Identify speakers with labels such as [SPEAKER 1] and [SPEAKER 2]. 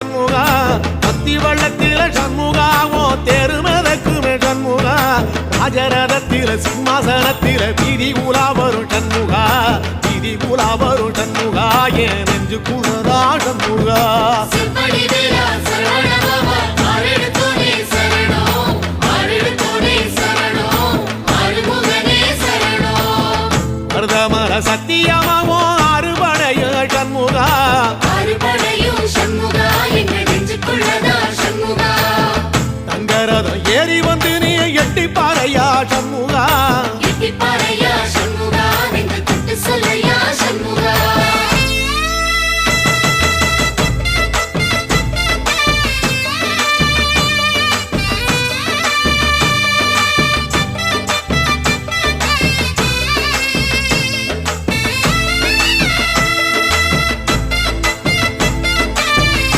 [SPEAKER 1] சண்முகா பக்தி வள்ளத்தில சண்முகாவோ தெருமதக்குமே சண்முகா ராஜரதத்தில சிம்மாசனத்தில வீதி உலா வரும் சண்முகா வீதி உலா வரும் சண்முகா என் நெஞ்சு குளரா சண்முகா